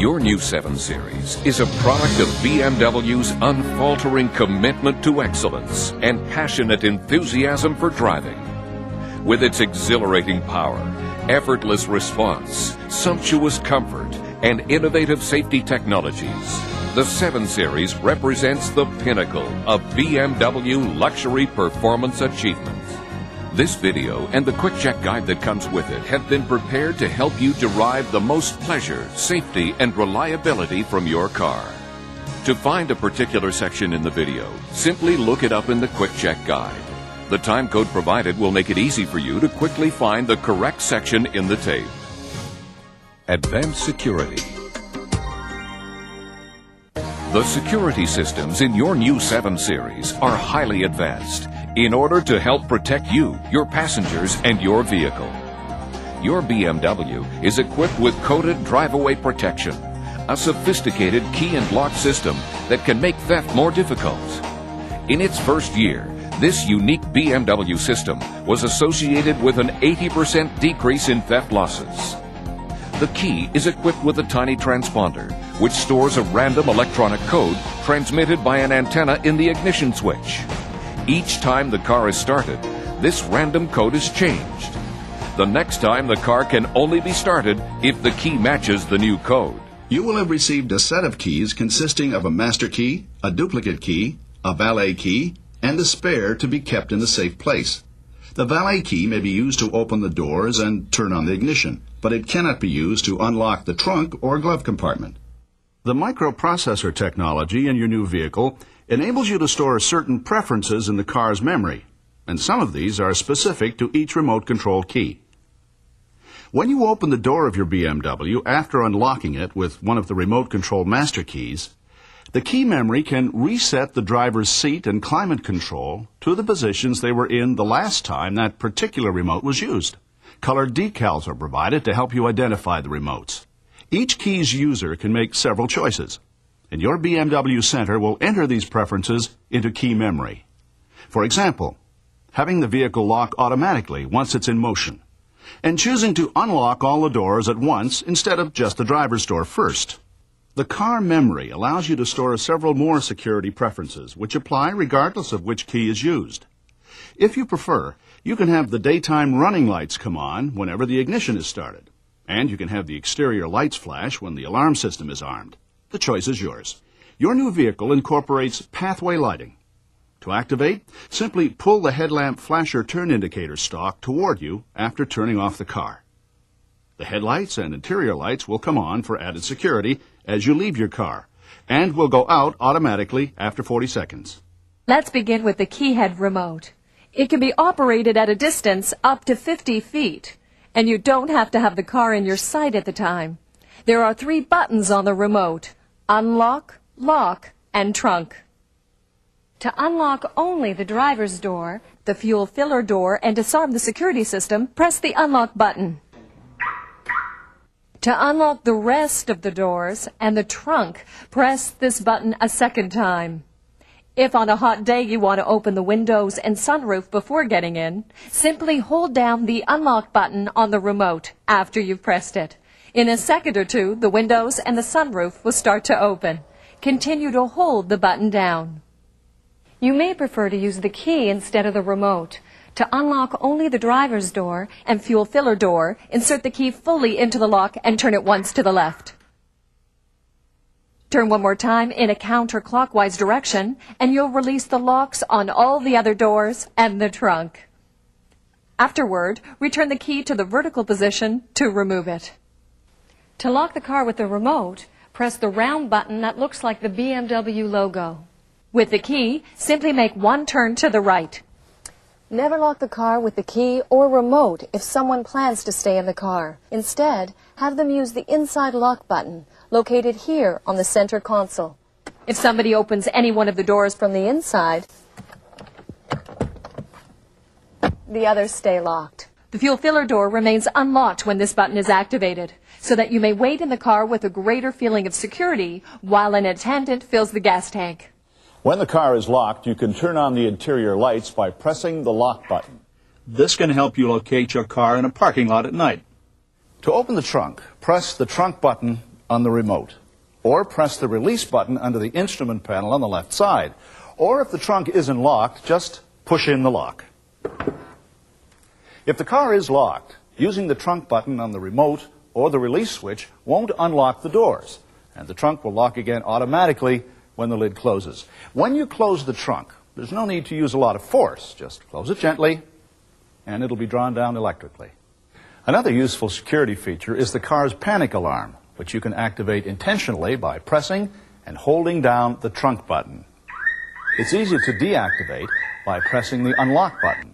Your new 7 Series is a product of BMW's unfaltering commitment to excellence and passionate enthusiasm for driving. With its exhilarating power, effortless response, sumptuous comfort, and innovative safety technologies, the 7 Series represents the pinnacle of BMW luxury performance achievement. This video and the quick check guide that comes with it have been prepared to help you derive the most pleasure, safety, and reliability from your car. To find a particular section in the video, simply look it up in the quick check guide. The time code provided will make it easy for you to quickly find the correct section in the tape. Advanced Security. The security systems in your new 7 Series are highly advanced in order to help protect you, your passengers, and your vehicle. Your BMW is equipped with coded drive-away protection, a sophisticated key and lock system that can make theft more difficult. In its first year, this unique BMW system was associated with an 80% decrease in theft losses. The key is equipped with a tiny transponder, which stores a random electronic code transmitted by an antenna in the ignition switch. Each time the car is started, this random code is changed. The next time the car can only be started if the key matches the new code. You will have received a set of keys consisting of a master key, a duplicate key, a valet key, and a spare to be kept in a safe place. The valet key may be used to open the doors and turn on the ignition, but it cannot be used to unlock the trunk or glove compartment. The microprocessor technology in your new vehicle enables you to store certain preferences in the car's memory, and some of these are specific to each remote control key. When you open the door of your BMW after unlocking it with one of the remote control master keys, the key memory can reset the driver's seat and climate control to the positions they were in the last time that particular remote was used. Colored decals are provided to help you identify the remotes. Each key's user can make several choices, and your BMW Center will enter these preferences into key memory. For example, having the vehicle lock automatically once it's in motion, and choosing to unlock all the doors at once instead of just the driver's door first. The car memory allows you to store several more security preferences, which apply regardless of which key is used. If you prefer, you can have the daytime running lights come on whenever the ignition is started, and you can have the exterior lights flash when the alarm system is armed. The choice is yours. Your new vehicle incorporates pathway lighting. To activate, simply pull the headlamp flasher turn indicator stalk toward you after turning off the car. The headlights and interior lights will come on for added security as you leave your car, and will go out automatically after 40 seconds. Let's begin with the key head remote. It can be operated at a distance up to 50 feet, and you don't have to have the car in your sight at the time. There are 3 buttons on the remote: unlock, lock, and trunk. To unlock only the driver's door, the fuel filler door, and disarm the security system, press the unlock button. To unlock the rest of the doors and the trunk, press this button a second time. If on a hot day you want to open the windows and sunroof before getting in, simply hold down the unlock button on the remote after you've pressed it. In a second or two, the windows and the sunroof will start to open. Continue to hold the button down. You may prefer to use the key instead of the remote. To unlock only the driver's door and fuel filler door, insert the key fully into the lock and turn it once to the left. Turn one more time in a counterclockwise direction, and you'll release the locks on all the other doors and the trunk. Afterward, return the key to the vertical position to remove it. To lock the car with the remote, press the round button that looks like the BMW logo. With the key, simply make one turn to the right. Never lock the car with the key or remote if someone plans to stay in the car. Instead, have them use the inside lock button, located here on the center console. If somebody opens any one of the doors from the inside, the others stay locked. The fuel filler door remains unlocked when this button is activated, so that you may wait in the car with a greater feeling of security while an attendant fills the gas tank. When the car is locked, you can turn on the interior lights by pressing the lock button. This can help you locate your car in a parking lot at night. To open the trunk, press the trunk button on the remote, or press the release button under the instrument panel on the left side. Or if the trunk isn't locked, just push in the lock. If the car is locked, using the trunk button on the remote or the release switch won't unlock the doors, and the trunk will lock again automatically when the lid closes. When you close the trunk, there's no need to use a lot of force. Just close it gently, and it'll be drawn down electrically. Another useful security feature is the car's panic alarm, which you can activate intentionally by pressing and holding down the trunk button. It's easy to deactivate by pressing the unlock button.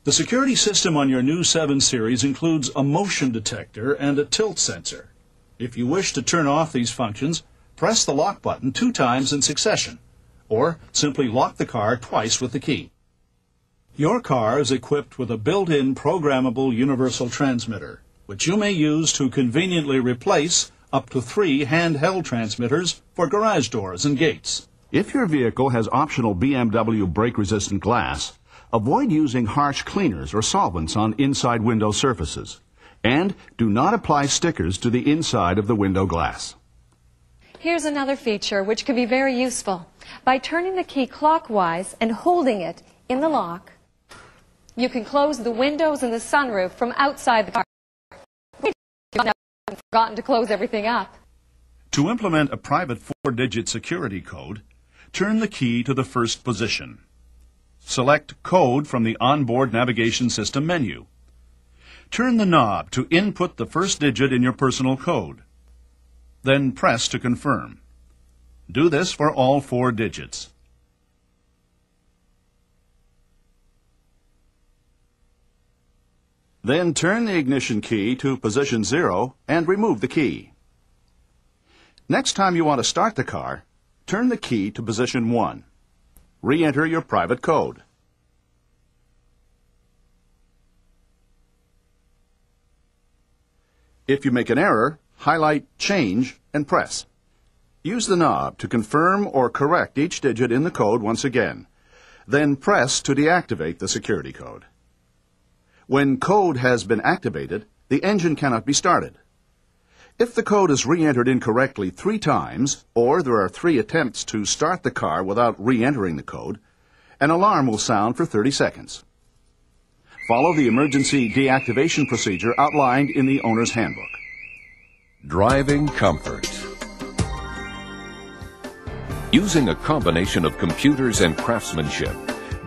The security system on your new 7 Series includes a motion detector and a tilt sensor. If you wish to turn off these functions, press the lock button 2 times in succession, or simply lock the car twice with the key. Your car is equipped with a built-in programmable universal transmitter, which you may use to conveniently replace up to 3 handheld transmitters for garage doors and gates. If your vehicle has optional BMW brake-resistant glass, avoid using harsh cleaners or solvents on inside window surfaces, and do not apply stickers to the inside of the window glass. Here's another feature which can be very useful. By turning the key clockwise and holding it in the lock, you can close the windows and the sunroof from outside the car. You've forgotten to close everything up. To implement a private 4-digit security code, turn the key to the first position. Select Code from the Onboard Navigation System menu. Turn the knob to input the first digit in your personal code. Then press to confirm. Do this for all 4 digits. Then turn the ignition key to position 0 and remove the key. Next time you want to start the car, turn the key to position 1. Re-enter your private code. If you make an error, highlight Change and press. Use the knob to confirm or correct each digit in the code once again. Then press to deactivate the security code. When code has been activated, the engine cannot be started. If the code is re-entered incorrectly 3 times, or there are 3 attempts to start the car without re-entering the code, an alarm will sound for 30 seconds. Follow the emergency deactivation procedure outlined in the owner's handbook. Driving comfort. Using a combination of computers and craftsmanship,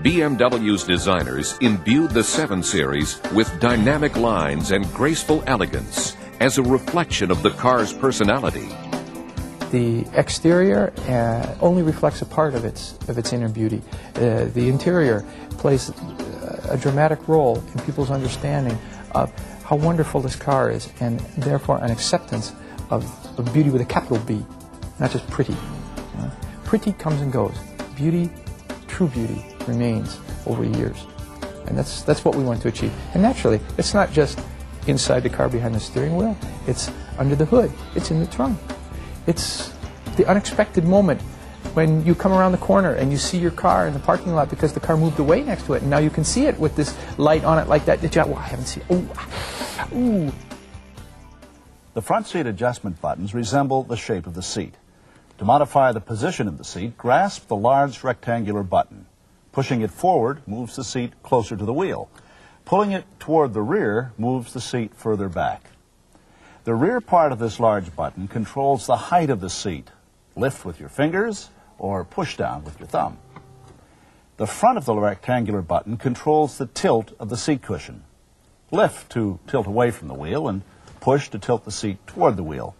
BMW's designers imbued the 7 Series with dynamic lines and graceful elegance as a reflection of the car's personality. The exterior only reflects a part of its inner beauty. The interior plays a dramatic role in people's understanding of how wonderful this car is, and therefore an acceptance of beauty with a capital B, not just pretty. Pretty comes and goes. Beauty, true beauty, remains over years. And that's what we want to achieve. And naturally, it's not just inside the car behind the steering wheel. It's under the hood. It's in the trunk. It's the unexpected moment when you come around the corner and you see your car in the parking lot because the car moved away next to it, and now you can see it with this light on it like that. Oh, I haven't seen it. Oh, ooh. The front seat adjustment buttons resemble the shape of the seat. To modify the position of the seat, grasp the large rectangular button. Pushing it forward moves the seat closer to the wheel. Pulling it toward the rear moves the seat further back. The rear part of this large button controls the height of the seat. Lift with your fingers or push down with your thumb. The front of the rectangular button controls the tilt of the seat cushion. Lift to tilt away from the wheel and push to tilt the seat toward the wheel.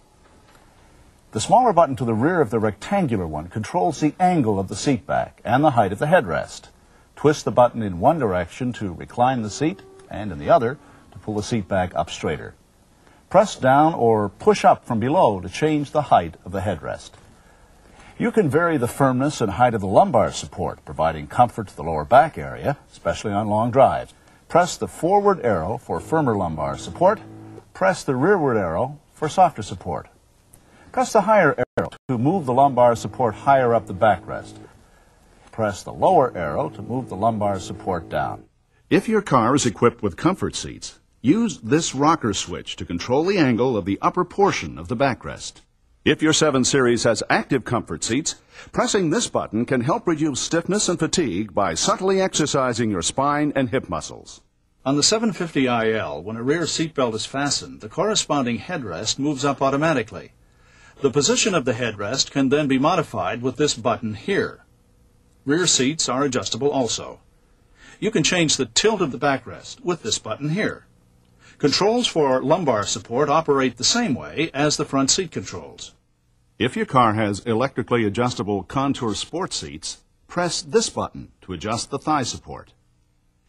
The smaller button to the rear of the rectangular one controls the angle of the seat back and the height of the headrest. Twist the button in one direction to recline the seat and in the other to pull the seat back up straighter. Press down or push up from below to change the height of the headrest. You can vary the firmness and height of the lumbar support, providing comfort to the lower back area, especially on long drives. Press the forward arrow for firmer lumbar support. Press the rearward arrow for softer support. Press the higher arrow to move the lumbar support higher up the backrest. Press the lower arrow to move the lumbar support down. If your car is equipped with comfort seats, Use this rocker switch to control the angle of the upper portion of the backrest. If your 7 Series has active comfort seats, pressing this button can help reduce stiffness and fatigue by subtly exercising your spine and hip muscles. On the 750IL, when a rear seatbelt is fastened, the corresponding headrest moves up automatically. The position of the headrest can then be modified with this button here. Rear seats are adjustable also. You can change the tilt of the backrest with this button here. Controls for lumbar support operate the same way as the front seat controls. If your car has electrically adjustable contour sport seats, press this button to adjust the thigh support.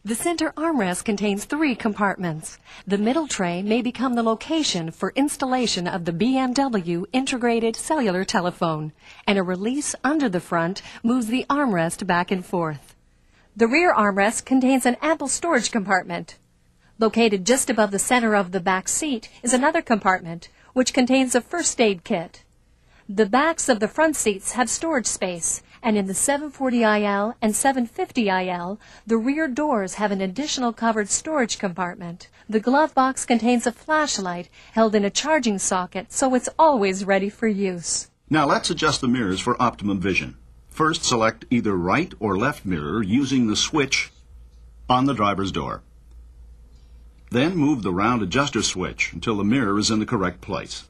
The center armrest contains 3 compartments. The middle tray may become the location for installation of the BMW integrated cellular telephone, and a release under the front moves the armrest back and forth. The rear armrest contains an ample storage compartment. Located just above the center of the back seat is another compartment, which contains a first aid kit. The backs of the front seats have storage space, and in the 740IL and 750IL, the rear doors have an additional covered storage compartment. The glove box contains a flashlight held in a charging socket, so it's always ready for use. Now let's adjust the mirrors for optimum vision. First, select either right or left mirror using the switch on the driver's door. Then move the round adjuster switch until the mirror is in the correct place.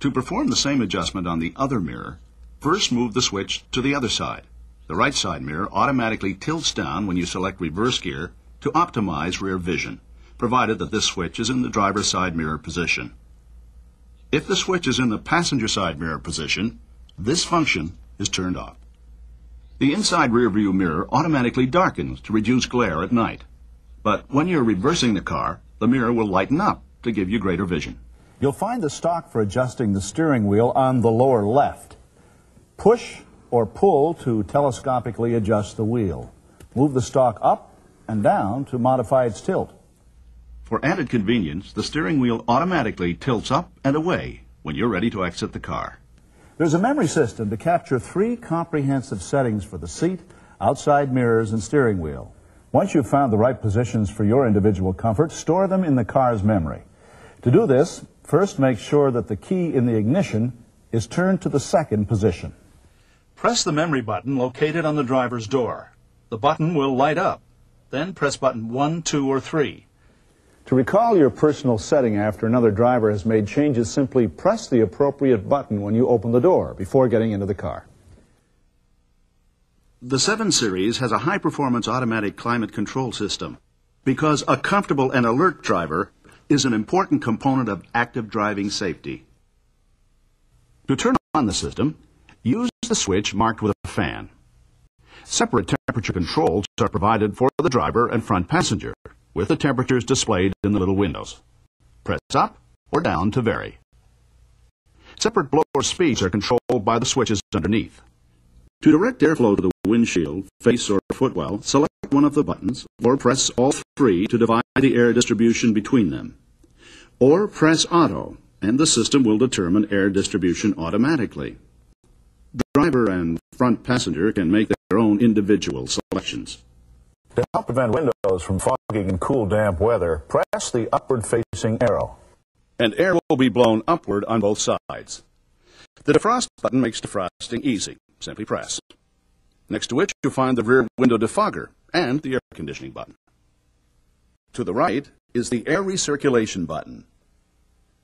To perform the same adjustment on the other mirror, first move the switch to the other side. The right side mirror automatically tilts down when you select reverse gear to optimize rear vision, provided that this switch is in the driver's side mirror position. If the switch is in the passenger side mirror position, this function is turned off. The inside rear view mirror automatically darkens to reduce glare at night. But when you're reversing the car, the mirror will lighten up to give you greater vision. You'll find the stock for adjusting the steering wheel on the lower left. Push or pull to telescopically adjust the wheel. Move the stock up and down to modify its tilt. For added convenience, the steering wheel automatically tilts up and away when you're ready to exit the car. There's a memory system to capture 3 comprehensive settings for the seat, outside mirrors, and steering wheel. Once you've found the right positions for your individual comfort, store them in the car's memory. To do this, first make sure that the key in the ignition is turned to the second position. Press the memory button located on the driver's door. The button will light up. Then press button 1, 2, or 3. To recall your personal setting after another driver has made changes, simply press the appropriate button when you open the door before getting into the car. The 7 Series has a high-performance automatic climate control system because a comfortable and alert driver is an important component of active driving safety. To turn on the system, use the switch marked with a fan. Separate temperature controls are provided for the driver and front passenger, with the temperatures displayed in the little windows. Press up or down to vary. Separate blower speeds are controlled by the switches underneath. To direct airflow to the windshield, face, or footwell, select one of the buttons, or press all 3 to divide the air distribution between them. Or press Auto, and the system will determine air distribution automatically. The driver and front passenger can make their own individual selections. To help prevent windows from fogging in cool, damp weather, press the upward-facing arrow. And air will be blown upward on both sides. The defrost button makes defrosting easy. Simply press. Next to which you'll find the rear window defogger and the air conditioning button. To the right is the air recirculation button.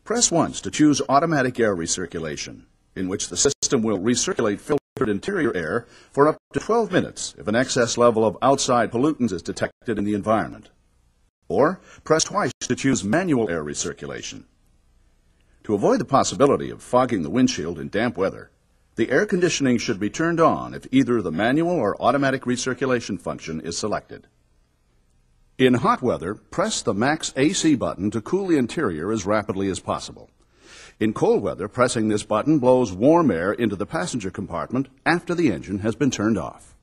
Press once to choose automatic air recirculation, in which the system will recirculate filtered interior air for up to 12 minutes if an excess level of outside pollutants is detected in the environment. Or press twice to choose manual air recirculation. To avoid the possibility of fogging the windshield in damp weather, the air conditioning should be turned on if either the manual or automatic recirculation function is selected. In hot weather, press the max AC button to cool the interior as rapidly as possible. In cold weather, pressing this button blows warm air into the passenger compartment after the engine has been turned off.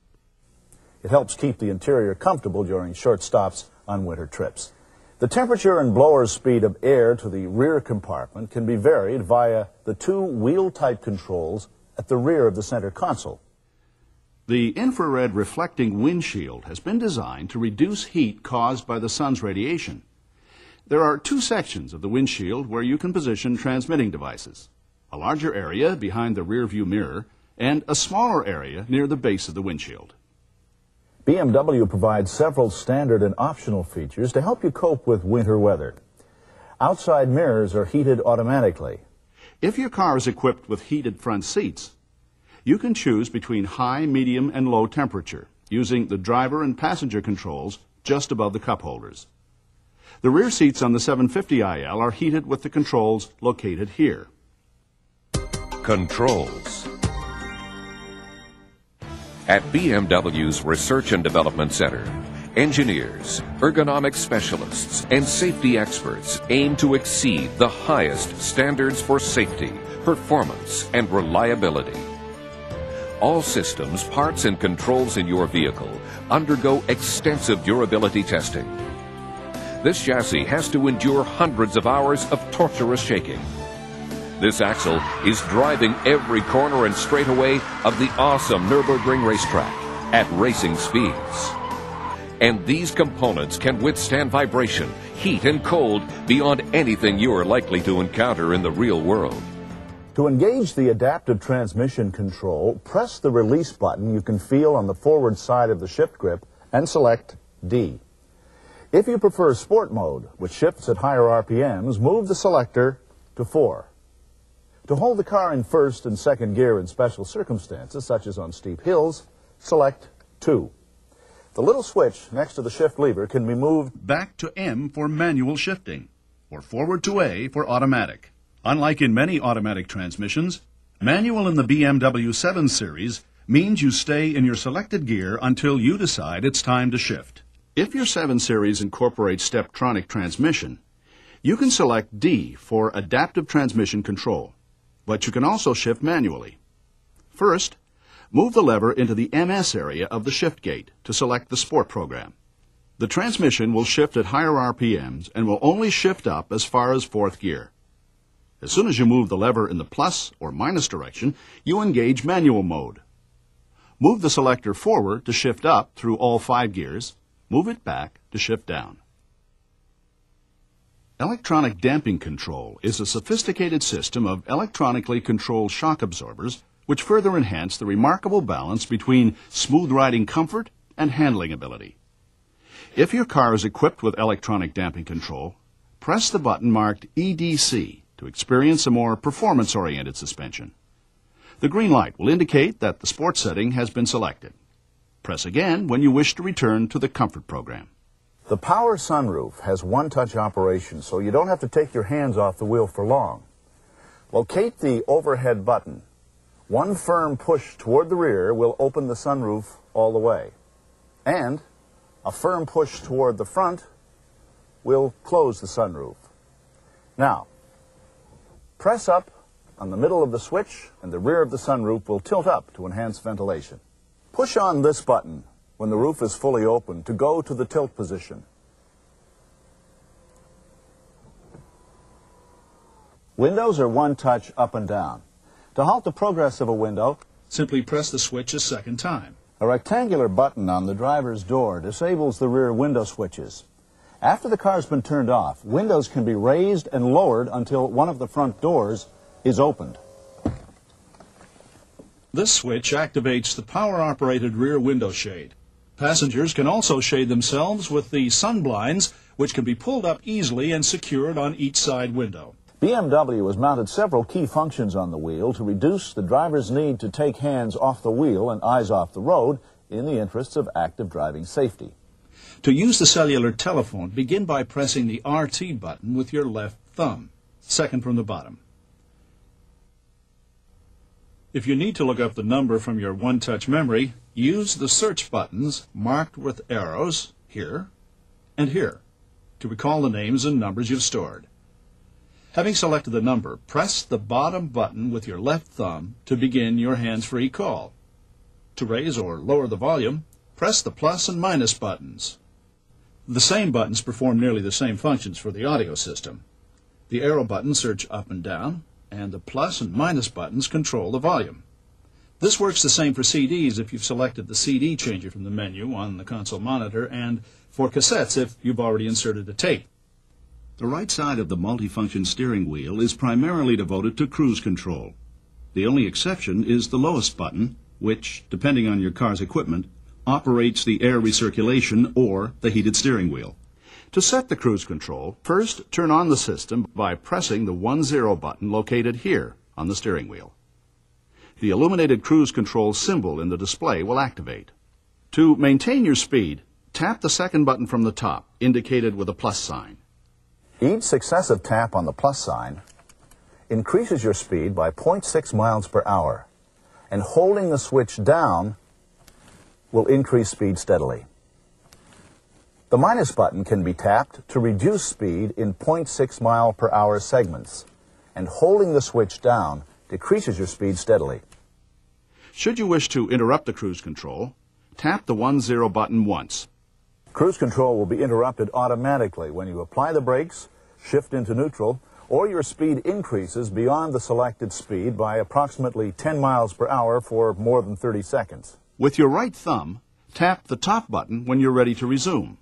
It helps keep the interior comfortable during short stops on winter trips. The temperature and blower speed of air to the rear compartment can be varied via the 2 wheel-type controls at the rear of the center console. The infrared reflecting windshield has been designed to reduce heat caused by the sun's radiation. There are two sections of the windshield where you can position transmitting devices: a larger area behind the rear view mirror and a smaller area near the base of the windshield. BMW provides several standard and optional features to help you cope with winter weather. Outside mirrors are heated automatically. If your car is equipped with heated front seats, you can choose between high, medium, and low temperature using the driver and passenger controls just above the cup holders. The rear seats on the 750iL are heated with the controls located here. Controls. At BMW's Research and Development Center, engineers, ergonomic specialists, and safety experts aim to exceed the highest standards for safety, performance, and reliability. All systems, parts, and controls in your vehicle undergo extensive durability testing. This chassis has to endure hundreds of hours of torturous shaking. This axle is driving every corner and straightaway of the awesome Nürburgring racetrack at racing speeds. And these components can withstand vibration, heat, and cold beyond anything you are likely to encounter in the real world. To engage the adaptive transmission control, press the release button you can feel on the forward side of the shift grip and select D. If you prefer Sport mode, which shifts at higher RPMs, move the selector to 4. To hold the car in first and second gear in special circumstances, such as on steep hills, select 2. The little switch next to the shift lever can be moved Back to M for manual shifting, or forward to A for automatic. Unlike in many automatic transmissions, manual in the BMW7 Series means you stay in your selected gear until you decide it's time to shift. If your 7 Series incorporates Steptronic transmission, you can select D for adaptive transmission control, but you can also shift manually. First, move the lever into the MS area of the shift gate to select the Sport program. The transmission will shift at higher RPMs and will only shift up as far as 4th gear. As soon as you move the lever in the plus or minus direction, you engage manual mode. Move the selector forward to shift up through all 5 gears. Move it back to shift down. Electronic damping control is a sophisticated system of electronically controlled shock absorbers which further enhance the remarkable balance between smooth riding comfort and handling ability. If your car is equipped with electronic damping control, press the button marked EDC to experience a more performance-oriented suspension. The green light will indicate that the Sport setting has been selected. Press again when you wish to return to the Comfort program. The power sunroof has one-touch operation, so you don't have to take your hands off the wheel for long. Locate the overhead button. One firm push toward the rear will open the sunroof all the way. And a firm push toward the front will close the sunroof. Now, press up on the middle of the switch and the rear of the sunroof will tilt up to enhance ventilation. Push on this button when the roof is fully open to go to the tilt position. Windows are one touch up and down. To halt the progress of a window, Simply press the switch a second time. a rectangular button on the driver's door disables the rear window switches. After the car's been turned off, windows can be raised and lowered until one of the front doors is opened. This switch activates the power-operated rear window shade. Passengers can also shade themselves with the sun blinds, which can be pulled up easily and secured on each side window. BMW has mounted several key functions on the wheel to reduce the driver's need to take hands off the wheel and eyes off the road in the interests of active driving safety. To use the cellular telephone, begin by pressing the RT button with your left thumb, second from the bottom. If you need to look up the number from your one-touch memory, use the search buttons marked with arrows here and here to recall the names and numbers you've stored. Having selected the number, press the bottom button with your left thumb to begin your hands-free call. To raise or lower the volume, press the plus and minus buttons. The same buttons perform nearly the same functions for the audio system. The arrow buttons search up and down, and the plus and minus buttons control the volume. This works the same for CDs if you've selected the CD changer from the menu on the console monitor, and for cassettes if you've already inserted a tape. The right side of the multifunction steering wheel is primarily devoted to cruise control. The only exception is the lowest button, which, depending on your car's equipment, operates the air recirculation or the heated steering wheel. To set the cruise control, first turn on the system by pressing the 1-0 button located here on the steering wheel. The illuminated cruise control symbol in the display will activate. To maintain your speed, tap the second button from the top, indicated with a plus sign. Each successive tap on the plus sign increases your speed by 0.6 miles per hour, and holding the switch down will increase speed steadily. The minus button can be tapped to reduce speed in 0.6 mile per hour segments, and holding the switch down decreases your speed steadily. Should you wish to interrupt the cruise control, tap the 1-0 button once. Cruise control will be interrupted automatically when you apply the brakes, shift into neutral, or your speed increases beyond the selected speed by approximately 10 miles per hour for more than 30 seconds. With your right thumb, tap the top button when you're ready to resume.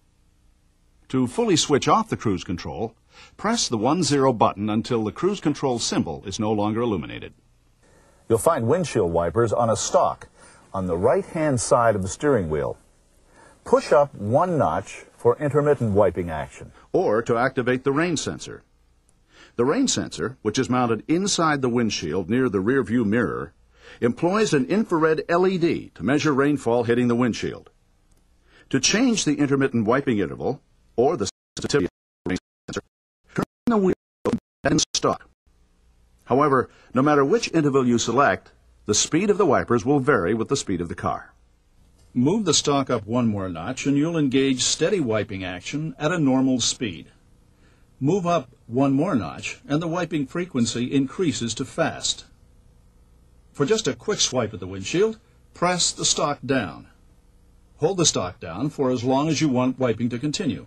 To fully switch off the cruise control, press the 1-0 button until the cruise control symbol is no longer illuminated. You'll find windshield wipers on a stalk on the right-hand side of the steering wheel. Push up one notch for intermittent wiping action. Or to activate the rain sensor. The rain sensor, which is mounted inside the windshield near the rear view mirror, employs an infrared LED to measure rainfall hitting the windshield. To change the intermittent wiping interval, or the sensitivity of the rain sensor, turn the wheel and stalk. However, no matter which interval you select, the speed of the wipers will vary with the speed of the car. Move the stalk up one more notch and you'll engage steady wiping action at a normal speed. Move up one more notch and the wiping frequency increases to fast. For just a quick swipe at the windshield, press the stalk down. Hold the stalk down for as long as you want wiping to continue.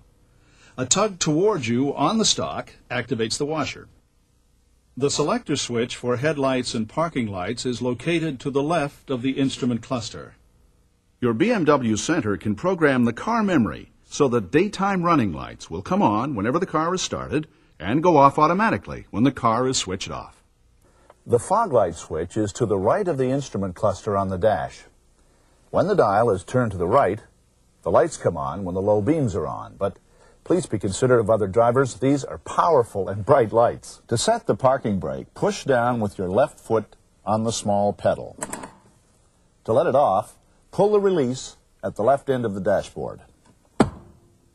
A tug towards you on the stalk activates the washer. The selector switch for headlights and parking lights is located to the left of the instrument cluster. Your BMW Center can program the car memory so the daytime running lights will come on whenever the car is started and go off automatically when the car is switched off. The fog light switch is to the right of the instrument cluster on the dash. When the dial is turned to the right, the lights come on when the low beams are on, but please be considerate of other drivers. These are powerful and bright lights. To set the parking brake, push down with your left foot on the small pedal. To let it off, pull the release at the left end of the dashboard.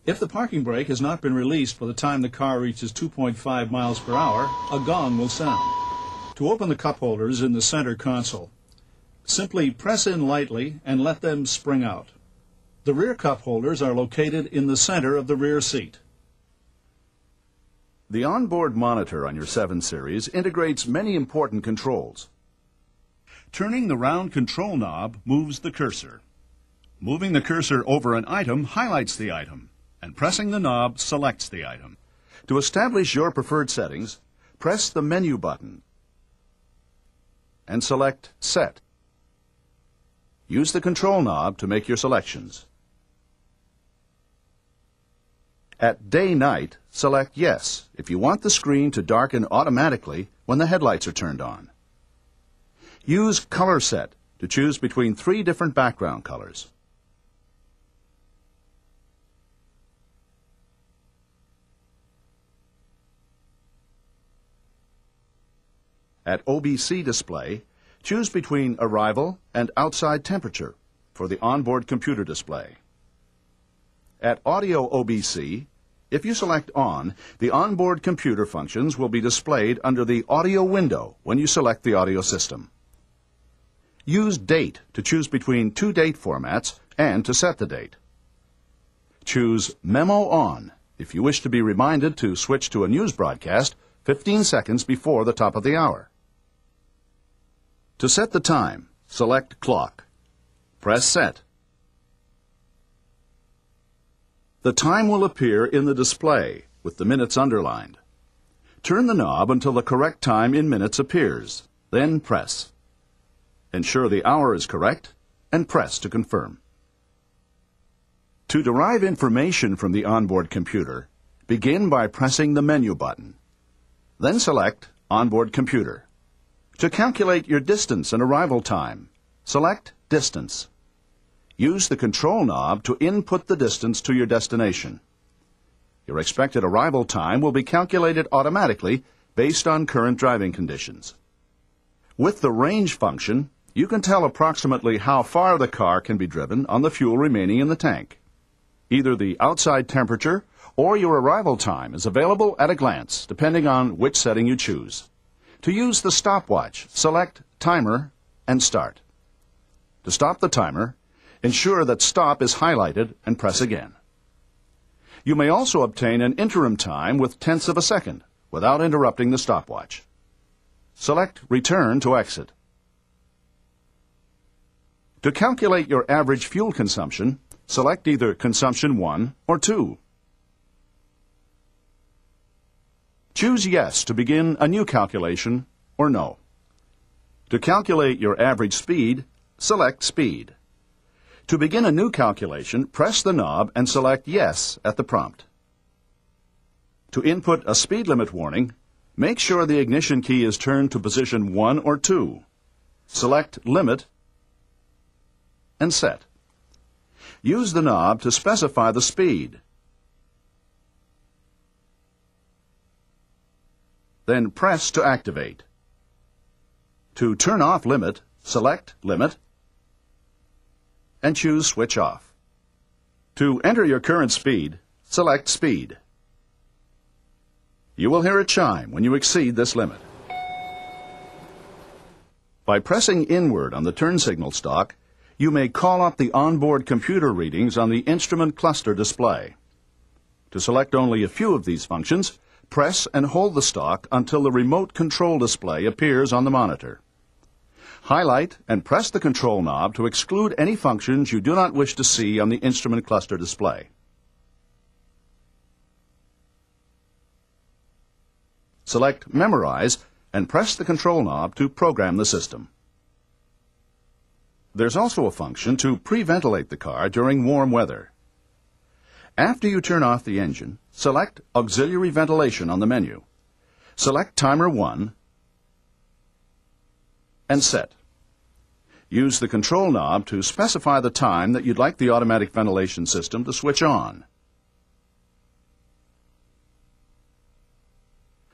If the parking brake has not been released by the time the car reaches 2.5 miles per hour, a gong will sound. To open the cup holders in the center console, simply press in lightly and let them spring out. The rear cup holders are located in the center of the rear seat. The onboard monitor on your 7 Series integrates many important controls. Turning the round control knob moves the cursor. Moving the cursor over an item highlights the item, and pressing the knob selects the item. To establish your preferred settings, press the menu button and select Set. Use the control knob to make your selections. At day-night, select Yes if you want the screen to darken automatically when the headlights are turned on. Use Color Set to choose between 3 different background colors. At OBC display, choose between arrival and outside temperature for the onboard computer display. At Audio OBC, if you select On, the onboard computer functions will be displayed under the audio window when you select the audio system. Use Date to choose between 2 date formats and to set the date. Choose Memo On if you wish to be reminded to switch to a news broadcast 15 seconds before the top of the hour. To set the time, select Clock. Press Set. The time will appear in the display with the minutes underlined. Turn the knob until the correct time in minutes appears, then press. Ensure the hour is correct and press to confirm. To derive information from the onboard computer, begin by pressing the menu button. Then select Onboard Computer. To calculate your distance and arrival time, select Distance. Use the control knob to input the distance to your destination. Your expected arrival time will be calculated automatically based on current driving conditions. With the range function, you can tell approximately how far the car can be driven on the fuel remaining in the tank. Either the outside temperature or your arrival time is available at a glance, depending on which setting you choose. To use the stopwatch, select Timer and Start. To stop the timer, ensure that Stop is highlighted and press again. You may also obtain an interim time with tenths of a second without interrupting the stopwatch. Select Return to exit. To calculate your average fuel consumption, select either Consumption 1 or 2. Choose Yes to begin a new calculation or No. To calculate your average speed, select Speed. To begin a new calculation, press the knob and select Yes at the prompt. To input a speed limit warning, make sure the ignition key is turned to position 1 or 2. Select Limit and Set. Use the knob to specify the speed. Then press to activate. To turn off Limit, select Limit and choose Switch Off. To enter your current speed, select Speed. You will hear a chime when you exceed this limit. By pressing inward on the turn signal stalk, you may call up the onboard computer readings on the instrument cluster display. To select only a few of these functions, press and hold the stalk until the remote control display appears on the monitor. Highlight and press the control knob to exclude any functions you do not wish to see on the instrument cluster display. Select Memorize and press the control knob to program the system. There's also a function to pre-ventilate the car during warm weather. After you turn off the engine, select Auxiliary Ventilation on the menu. Select Timer 1 and Set. Use the control knob to specify the time that you'd like the automatic ventilation system to switch on.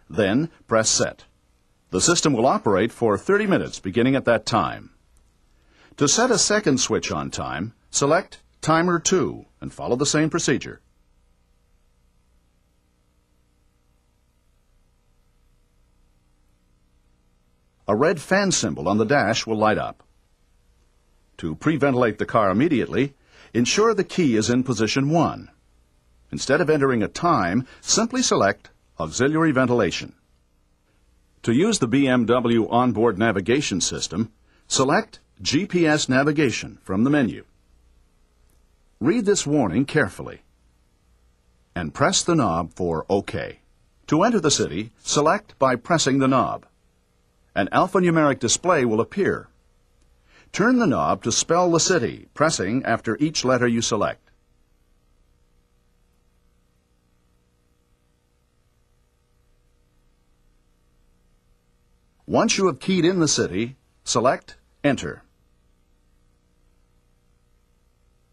Then press Set. The system will operate for 30 minutes beginning at that time. To set a second switch on time, select Timer 2 and follow the same procedure. A red fan symbol on the dash will light up. To pre-ventilate the car immediately, ensure the key is in position 1. Instead of entering a time, simply select Auxiliary Ventilation. To use the BMW onboard navigation system, select GPS Navigation from the menu. Read this warning carefully and press the knob for OK. To enter the city, select by pressing the knob. An alphanumeric display will appear. Turn the knob to spell the city, pressing after each letter you select. Once you have keyed in the city, select Enter.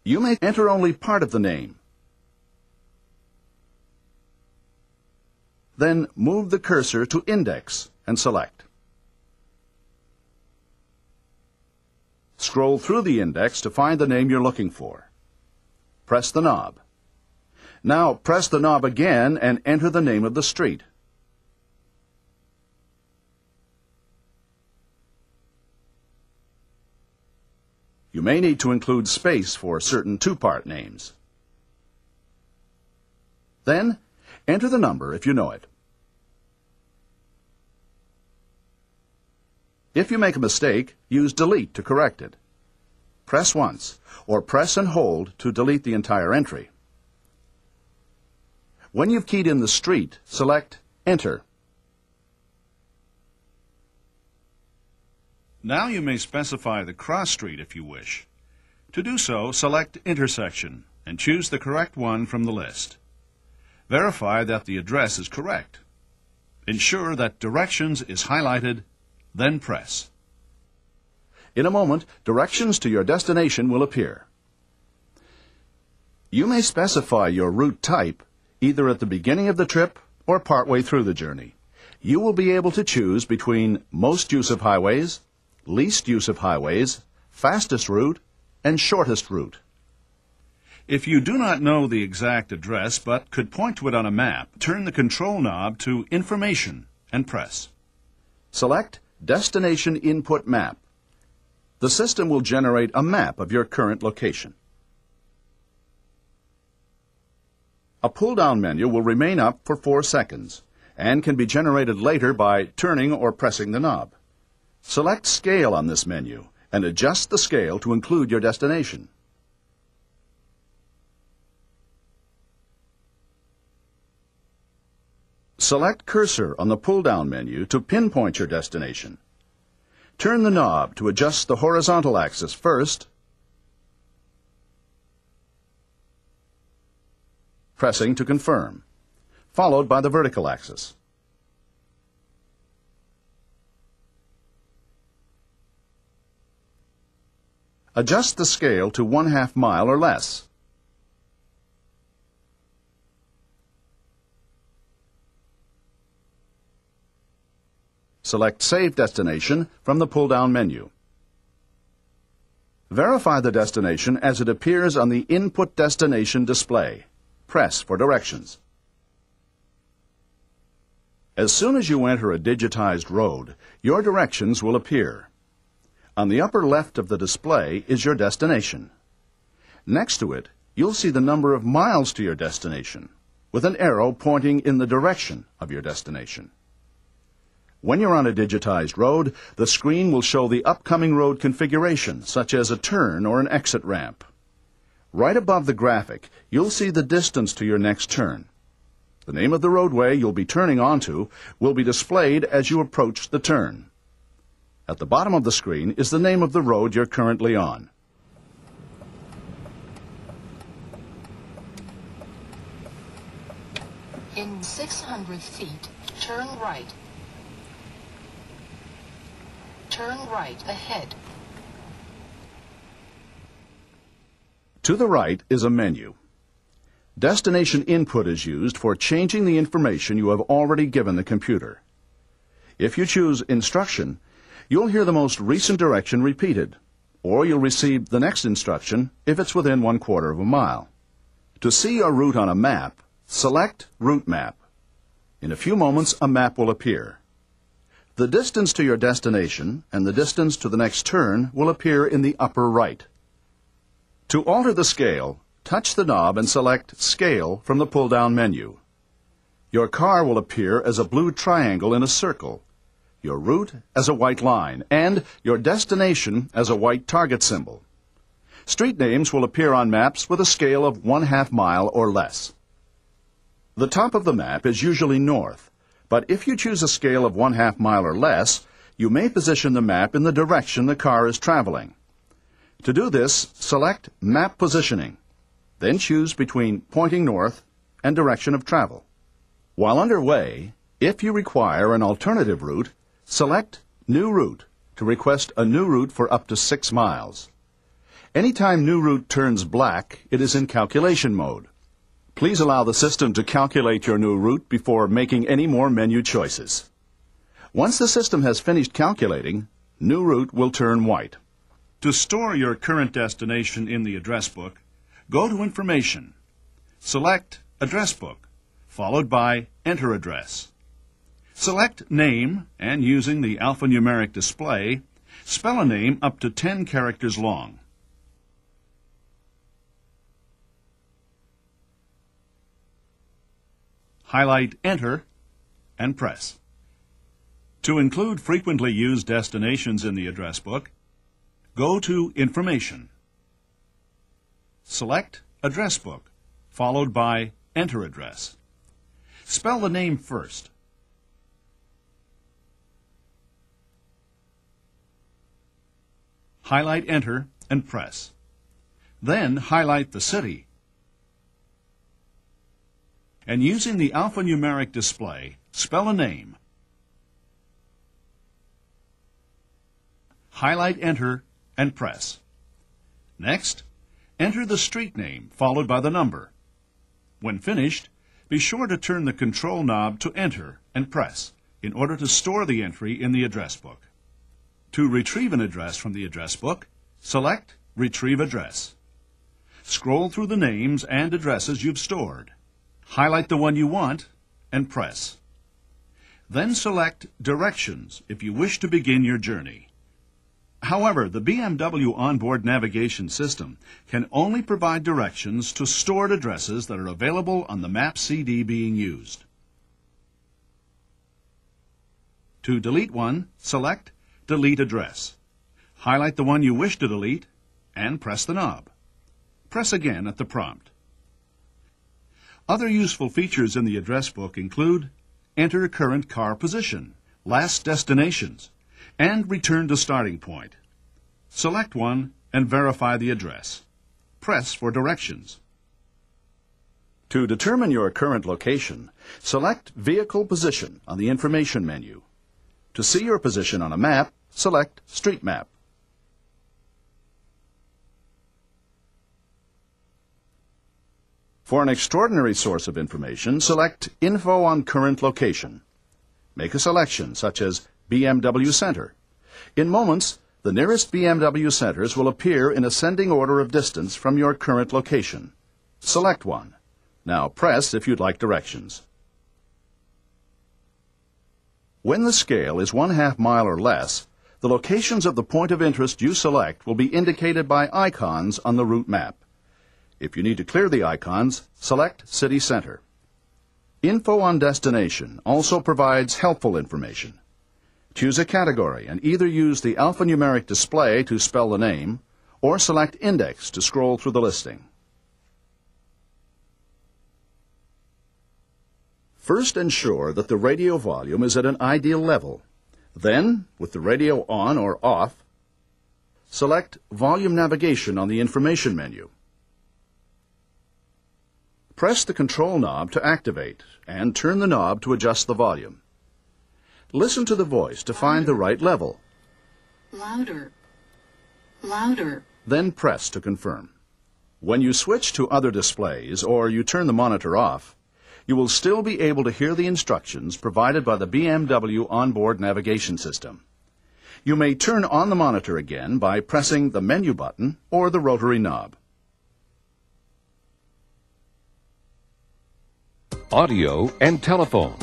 You may enter only part of the name. Then move the cursor to Index and select. Scroll through the index to find the name you're looking for. Press the knob. Now press the knob again and enter the name of the street. You may need to include space for certain two-part names. Then, enter the number if you know it. If you make a mistake, use Delete to correct it. Press once, or press and hold to delete the entire entry. When you've keyed in the street, select Enter. Now you may specify the cross street if you wish. To do so, select Intersection and choose the correct one from the list. Verify that the address is correct. Ensure that Directions is highlighted, then press. In a moment, directions to your destination will appear. You may specify your route type either at the beginning of the trip or partway through the journey. You will be able to choose between most use of highways, least use of highways, fastest route, and shortest route. If you do not know the exact address but could point to it on a map, turn the control knob to Information and press. Select Destination Input Map. The system will generate a map of your current location. A pull-down menu will remain up for 4 seconds and can be generated later by turning or pressing the knob. Select Scale on this menu and adjust the scale to include your destination. Select Cursor on the pull-down menu to pinpoint your destination. Turn the knob to adjust the horizontal axis first, pressing to confirm, followed by the vertical axis. Adjust the scale to 1/2 mile or less. Select Save Destination from the pull-down menu. Verify the destination as it appears on the Input Destination display. Press for directions. As soon as you enter a digitized road, your directions will appear. On the upper left of the display is your destination. Next to it, you'll see the number of miles to your destination, with an arrow pointing in the direction of your destination. When you're on a digitized road, the screen will show the upcoming road configuration, such as a turn or an exit ramp. Right above the graphic, you'll see the distance to your next turn. The name of the roadway you'll be turning onto will be displayed as you approach the turn. At the bottom of the screen is the name of the road you're currently on. In 600 feet, turn right. Turn right ahead. To the right is a menu. Destination input is used for changing the information you have already given the computer. If you choose Instruction, you'll hear the most recent direction repeated, or you'll receive the next instruction if it's within 1/4 of a mile. To see your route on a map, select Route Map. In a few moments, a map will appear. The distance to your destination and the distance to the next turn will appear in the upper right. To alter the scale, touch the knob and select Scale from the pull-down menu. Your car will appear as a blue triangle in a circle, your route as a white line, and your destination as a white target symbol. Street names will appear on maps with a scale of 1/2 mile or less. The top of the map is usually north, but if you choose a scale of 1/2 mile or less, you may position the map in the direction the car is traveling. To do this, select Map Positioning, then choose between pointing north and direction of travel. While underway, if you require an alternative route, select New Route to request a new route for up to 6 miles. Anytime New Route turns black, it is in calculation mode. Please allow the system to calculate your new route before making any more menu choices. Once the system has finished calculating, New Route will turn white. To store your current destination in the address book, go to Information. Select Address Book, followed by Enter Address. Select Name, and using the alphanumeric display, spell a name up to 10 characters long. Highlight Enter and press. To include frequently used destinations in the address book, go to Information. Select Address Book, followed by Enter Address. Spell the name first. Highlight Enter and press. Then highlight the city. and using the alphanumeric display, spell a name. Highlight Enter and press. Next, enter the street name followed by the number. When finished, be sure to turn the control knob to Enter and press in order to store the entry in the address book. To retrieve an address from the address book, select Retrieve Address. Scroll through the names and addresses you've stored. Highlight the one you want and press. Then select Directions if you wish to begin your journey. However, the BMW onboard navigation system can only provide directions to stored addresses that are available on the map CD being used. To delete one, select Delete Address. Highlight the one you wish to delete and press the knob. Press again at the prompt. Other useful features in the address book include Enter current car position, last destinations, and return to starting point. Select one and verify the address. Press for directions. To determine your current location, select Vehicle Position on the information menu. To see your position on a map, select Street Map. For an extraordinary source of information, select Info on Current Location. Make a selection, such as BMW Center. In moments, the nearest BMW centers will appear in ascending order of distance from your current location. Select one. Now press if you'd like directions. When the scale is 1/2 mile or less, the locations of the point of interest you select will be indicated by icons on the route map. If you need to clear the icons, select City Center. Info on Destination also provides helpful information. Choose a category and either use the alphanumeric display to spell the name or select Index to scroll through the listing. First, ensure that the radio volume is at an ideal level. Then, with the radio on or off, select Volume Navigation on the information menu. Press the control knob to activate and turn the knob to adjust the volume. Listen to the voice to find the right level. Louder. Louder. Then press to confirm. When you switch to other displays or you turn the monitor off, you will still be able to hear the instructions provided by the BMW onboard navigation system. You may turn on the monitor again by pressing the menu button or the rotary knob. Audio and telephone.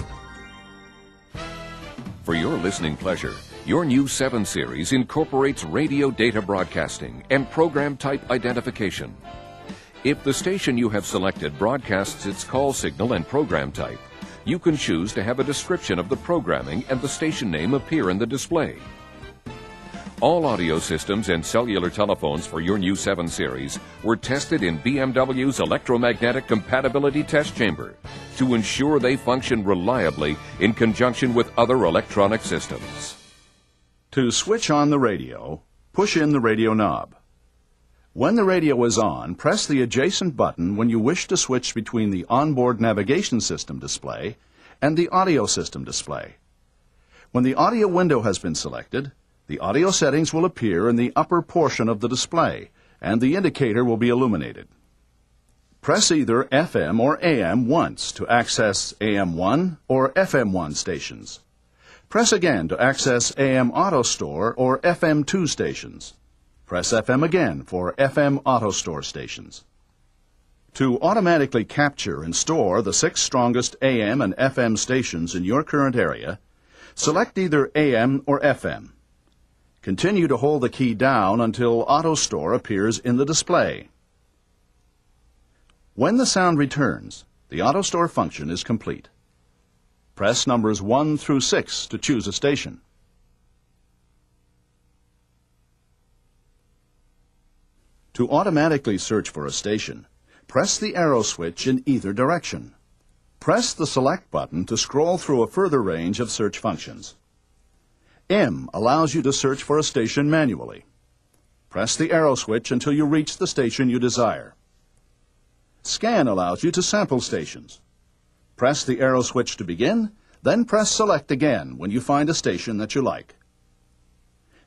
For your listening pleasure, your new 7 Series incorporates radio data broadcasting and program type identification. If the station you have selected broadcasts its call signal and program type, you can choose to have a description of the programming and the station name appear in the display. All audio systems and cellular telephones for your new 7 Series were tested in BMW's electromagnetic compatibility test chamber to ensure they function reliably in conjunction with other electronic systems. To switch on the radio, push in the radio knob. When the radio is on, press the adjacent button when you wish to switch between the onboard navigation system display and the audio system display. When the audio window has been selected, the audio settings will appear in the upper portion of the display, and the indicator will be illuminated. Press either FM or AM once to access AM1 or FM1 stations. Press again to access AM Auto Store or FM2 stations. Press FM again for FM Auto Store stations. To automatically capture and store the 6 strongest AM and FM stations in your current area, select either AM or FM. Continue to hold the key down until Auto Store appears in the display. When the sound returns, the Auto Store function is complete. Press numbers 1 through 6 to choose a station. To automatically search for a station, press the arrow switch in either direction. Press the Select button to scroll through a further range of search functions. M allows you to search for a station manually. Press the arrow switch until you reach the station you desire. Scan allows you to sample stations. Press the arrow switch to begin, then press Select again when you find a station that you like.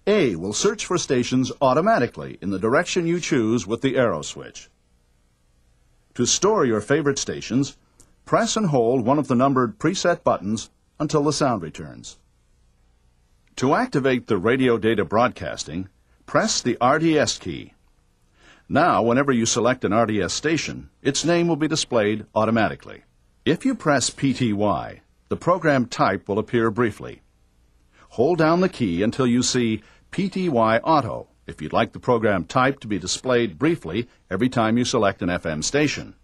A will search for stations automatically in the direction you choose with the arrow switch. To store your favorite stations, press and hold one of the numbered preset buttons until the sound returns. To activate the radio data broadcasting, press the RDS key. Now, whenever you select an RDS station, its name will be displayed automatically. If you press PTY, the program type will appear briefly. Hold down the key until you see PTY Auto if you'd like the program type to be displayed briefly every time you select an FM station.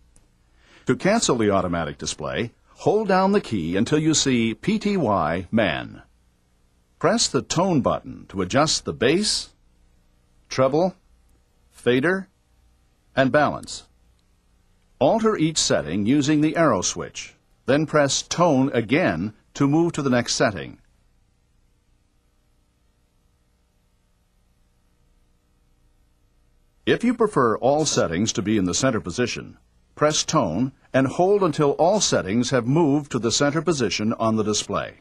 To cancel the automatic display, hold down the key until you see PTY Man. Press the tone button to adjust the bass, treble, fader, and balance. Alter each setting using the arrow switch, then press Tone again to move to the next setting. If you prefer all settings to be in the center position, press Tone and hold until all settings have moved to the center position on the display.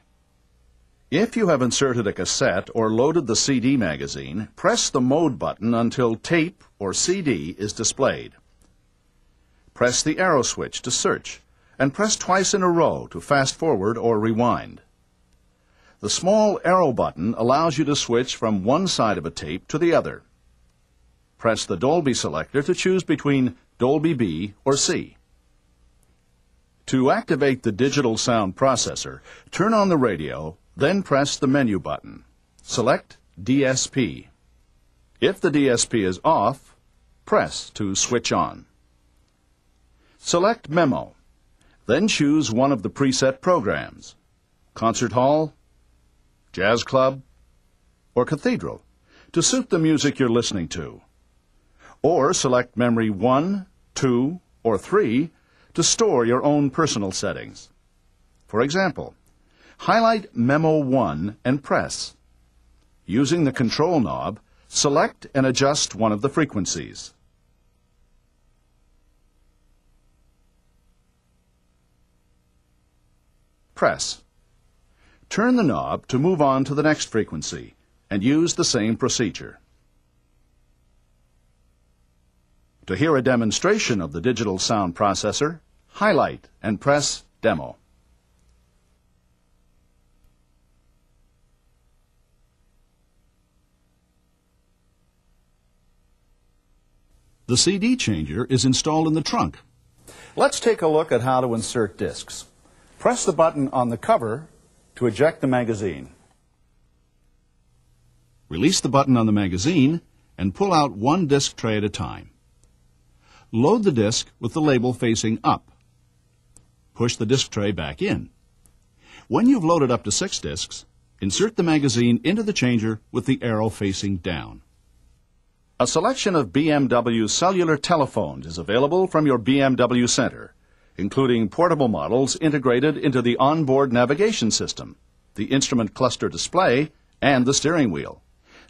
If you have inserted a cassette or loaded the CD magazine, press the Mode button until Tape or CD is displayed. Press the arrow switch to search, and press twice in a row to fast forward or rewind. The small arrow button allows you to switch from one side of a tape to the other. Press the Dolby selector to choose between Dolby B or C. To activate the digital sound processor, turn on the radio, then press the menu button. Select DSP. If the DSP is off, press to switch on. Select Memo. Then choose one of the preset programs, Concert Hall, Jazz Club, or Cathedral, to suit the music you're listening to. Or select Memory 1, 2, or 3 to store your own personal settings. For example, highlight Memo 1 and press. Using the control knob, select and adjust one of the frequencies. Press. Turn the knob to move on to the next frequency and use the same procedure. To hear a demonstration of the digital sound processor, highlight and press Demo. The CD changer is installed in the trunk. Let's take a look at how to insert discs. Press the button on the cover to eject the magazine. Release the button on the magazine and pull out one disc tray at a time. Load the disc with the label facing up. Push the disc tray back in. When you've loaded up to 6 discs, insert the magazine into the changer with the arrow facing down. A selection of BMW cellular telephones is available from your BMW Center, including portable models integrated into the onboard navigation system, the instrument cluster display, and the steering wheel.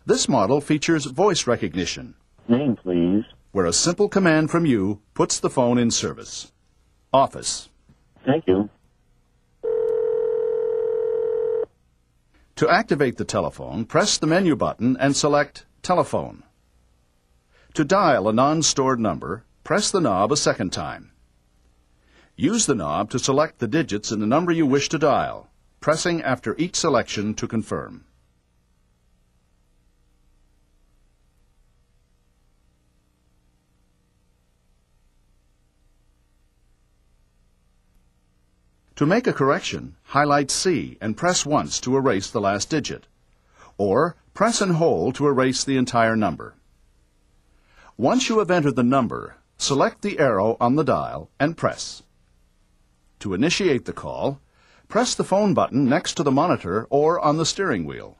This model features voice recognition. Name, please. Where a simple command from you puts the phone in service. Office. Thank you. To activate the telephone, press the menu button and select Telephone. To dial a non-stored number, press the knob a second time. Use the knob to select the digits in the number you wish to dial, pressing after each selection to confirm. To make a correction, highlight C and press once to erase the last digit, or press and hold to erase the entire number. Once you have entered the number, select the arrow on the dial and press. To initiate the call, press the phone button next to the monitor or on the steering wheel.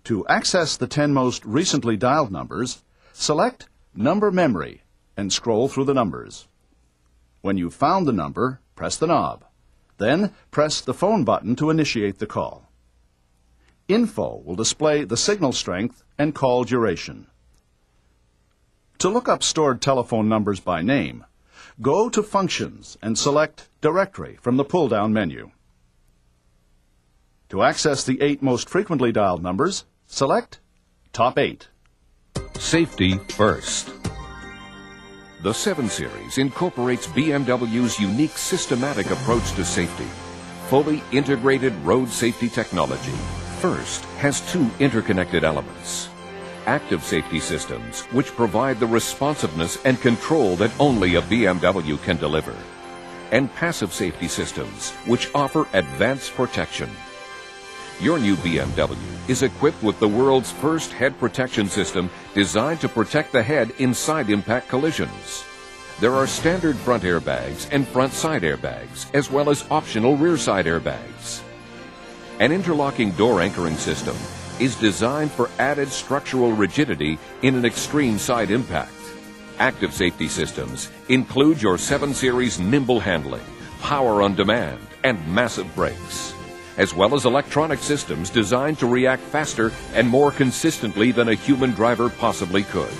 To access the 10 most recently dialed numbers, select Number Memory and scroll through the numbers. When you've found the number, press the knob. Then press the phone button to initiate the call. Info will display the signal strength and call duration. To look up stored telephone numbers by name, Go to Functions and select Directory from the pull-down menu. To access the 8 most frequently dialed numbers, select Top 8. Safety first. The 7 Series incorporates BMW's unique systematic approach to safety. Fully integrated road safety technology first has 2 interconnected elements. Active safety systems, which provide the responsiveness and control that only a BMW can deliver. And passive safety systems, which offer advanced protection. Your new BMW is equipped with the world's first head protection system designed to protect the head in side impact collisions. There are standard front airbags and front side airbags, as well as optional rear side airbags. An interlocking door anchoring system is designed for added structural rigidity in an extreme side impact. Active safety systems include your 7 Series nimble handling, power on demand, and massive brakes, as well as electronic systems designed to react faster and more consistently than a human driver possibly could.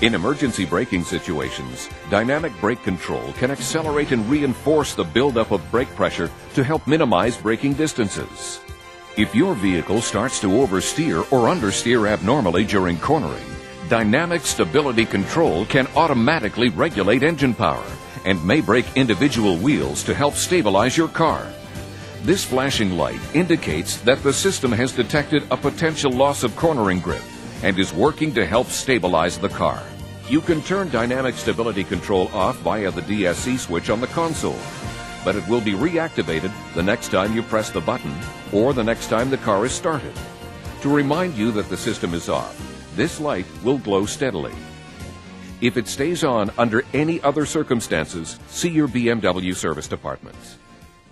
In emergency braking situations, dynamic brake control can accelerate and reinforce the buildup of brake pressure to help minimize braking distances. If your vehicle starts to oversteer or understeer abnormally during cornering, dynamic stability control can automatically regulate engine power and may brake individual wheels to help stabilize your car. This flashing light indicates that the system has detected a potential loss of cornering grip and is working to help stabilize the car. You can turn dynamic stability control off via the DSC switch on the console, but it will be reactivated the next time you press the button or the next time the car is started. To remind you that the system is off, this light will glow steadily. If it stays on under any other circumstances, see your BMW service department.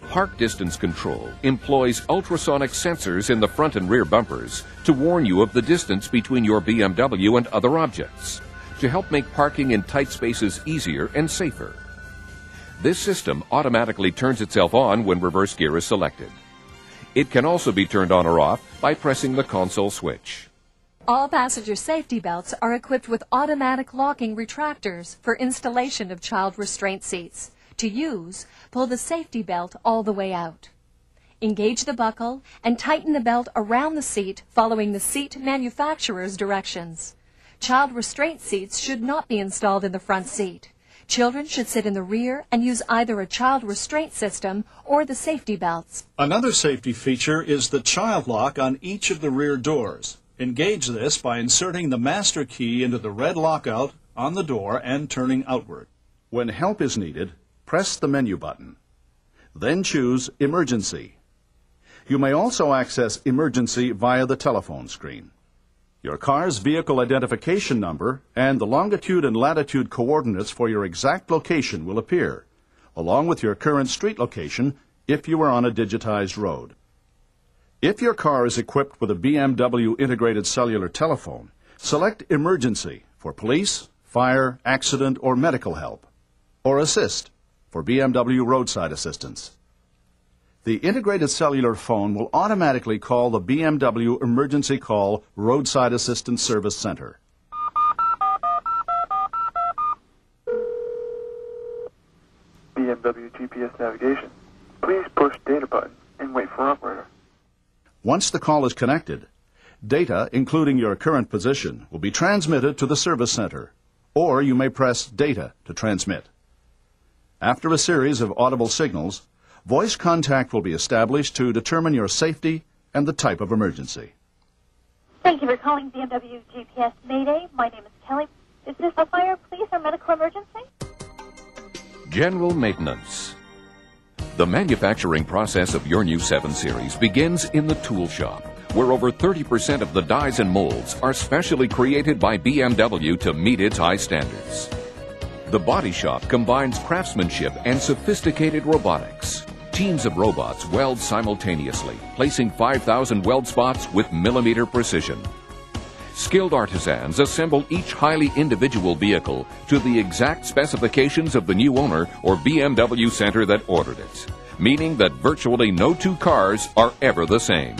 Park distance control employs ultrasonic sensors in the front and rear bumpers to warn you of the distance between your BMW and other objects, to help make parking in tight spaces easier and safer. This system automatically turns itself on when reverse gear is selected. It can also be turned on or off by pressing the console switch. All passenger safety belts are equipped with automatic locking retractors for installation of child restraint seats. To use, pull the safety belt all the way out. Engage the buckle and tighten the belt around the seat following the seat manufacturer's directions. Child restraint seats should not be installed in the front seat. Children should sit in the rear and use either a child restraint system or the safety belts. Another safety feature is the child lock on each of the rear doors. Engage this by inserting the master key into the red lockout on the door and turning outward. When help is needed, press the menu button. Then choose Emergency. You may also access Emergency via the telephone screen. Your car's vehicle identification number and the longitude and latitude coordinates for your exact location will appear, along with your current street location if you are on a digitized road. If your car is equipped with a BMW integrated cellular telephone, select Emergency for police, fire, accident, or medical help, or Assist for BMW roadside assistance. The integrated cellular phone will automatically call the BMW Emergency Call Roadside Assistance Service Center. BMW GPS navigation. Please push data button and wait for operator. Once the call is connected, data, including your current position, will be transmitted to the service center, or you may press Data to transmit. After a series of audible signals, voice contact will be established to determine your safety and the type of emergency. Thank you for calling BMW GPS Mayday. My name is Kelly. Is this a fire, police, or medical emergency? General maintenance. The manufacturing process of your new 7 Series begins in the tool shop, where over 30% of the dies and molds are specially created by BMW to meet its high standards. The body shop combines craftsmanship and sophisticated robotics. Teams of robots weld simultaneously, placing 5,000 weld spots with millimeter precision. Skilled artisans assemble each highly individual vehicle to the exact specifications of the new owner or BMW center that ordered it, meaning that virtually no two cars are ever the same.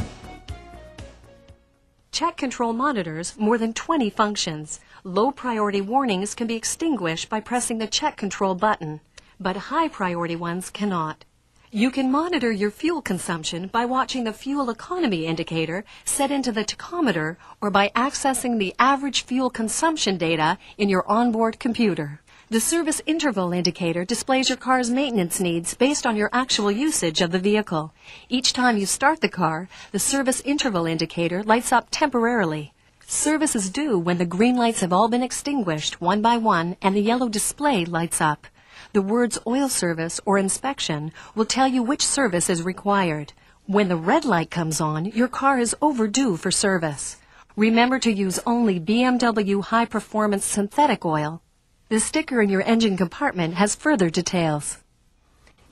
Check control monitors more than 20 functions. Low priority warnings can be extinguished by pressing the check control button, but high priority ones cannot. You can monitor your fuel consumption by watching the fuel economy indicator set into the tachometer or by accessing the average fuel consumption data in your onboard computer. The service interval indicator displays your car's maintenance needs based on your actual usage of the vehicle. Each time you start the car, the service interval indicator lights up temporarily. Service is due when the green lights have all been extinguished one by one and the yellow display lights up. The words oil service or inspection will tell you which service is required. When the red light comes on, your car is overdue for service. Remember to use only BMW high performance synthetic oil. The sticker in your engine compartment has further details.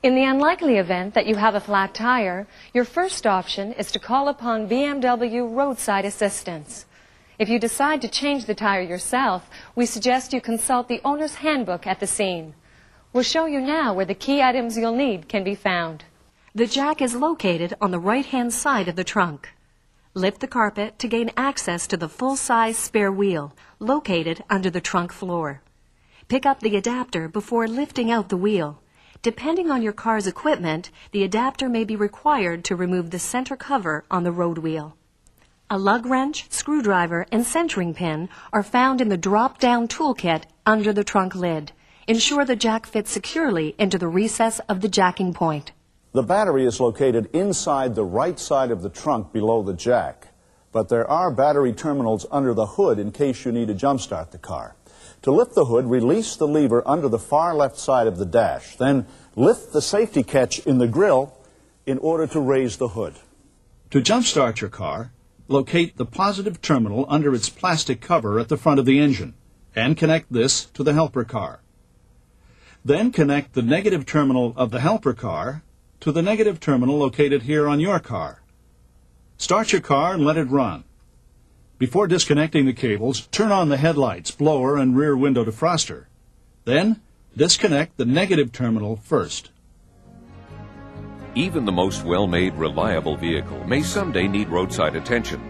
In the unlikely event that you have a flat tire, your first option is to call upon BMW roadside assistance. If you decide to change the tire yourself, we suggest you consult the owner's handbook at the scene. We'll show you now where the key items you'll need can be found. The jack is located on the right-hand side of the trunk. Lift the carpet to gain access to the full-size spare wheel, located under the trunk floor. Pick up the adapter before lifting out the wheel. Depending on your car's equipment, the adapter may be required to remove the center cover on the road wheel. A lug wrench, screwdriver, and centering pin are found in the drop-down toolkit under the trunk lid. Ensure the jack fits securely into the recess of the jacking point. The battery is located inside the right side of the trunk below the jack, but there are battery terminals under the hood in case you need to jumpstart the car. To lift the hood, release the lever under the far left side of the dash. Then lift the safety catch in the grille in order to raise the hood. To jumpstart your car, locate the positive terminal under its plastic cover at the front of the engine and connect this to the helper car. Then connect the negative terminal of the helper car to the negative terminal located here on your car. Start your car and let it run. Before disconnecting the cables, turn on the headlights, blower, and rear window defroster. Then, disconnect the negative terminal first. Even the most well-made, reliable vehicle may someday need roadside attention.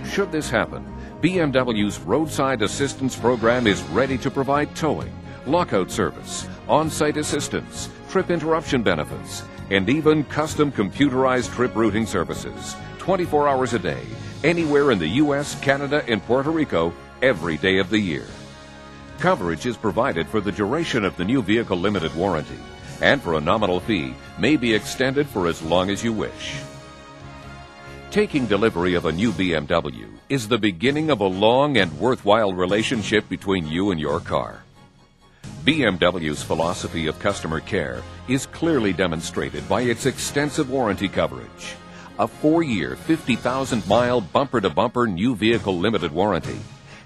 Should this happen, BMW's Roadside Assistance Program is ready to provide towing, lockout service, on-site assistance, trip interruption benefits, and even custom computerized trip routing services, 24 hours a day, anywhere in the U.S., Canada, and Puerto Rico, every day of the year. Coverage is provided for the duration of the new vehicle limited warranty, and for a nominal fee, may be extended for as long as you wish. Taking delivery of a new BMW is the beginning of a long and worthwhile relationship between you and your car. BMW's philosophy of customer care is clearly demonstrated by its extensive warranty coverage. A 4-year, 50,000-mile bumper-to-bumper new vehicle limited warranty,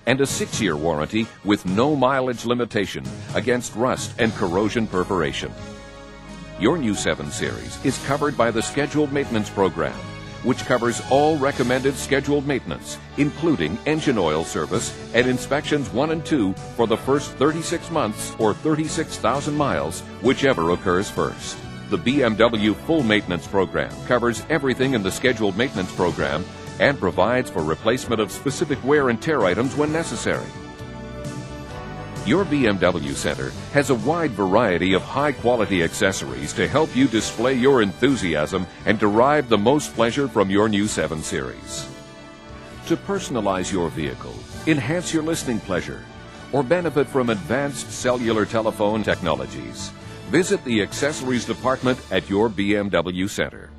and a 6-year warranty with no mileage limitation against rust and corrosion perforation. Your new 7 Series is covered by the Scheduled Maintenance Program, which covers all recommended scheduled maintenance, including engine oil service and inspections 1 and 2 for the first 36 months or 36,000 miles, whichever occurs first. The BMW Full Maintenance Program covers everything in the Scheduled Maintenance Program and provides for replacement of specific wear and tear items when necessary. Your BMW Center has a wide variety of high-quality accessories to help you display your enthusiasm and derive the most pleasure from your new 7 Series. To personalize your vehicle, enhance your listening pleasure, or benefit from advanced cellular telephone technologies, visit the accessories department at your BMW Center.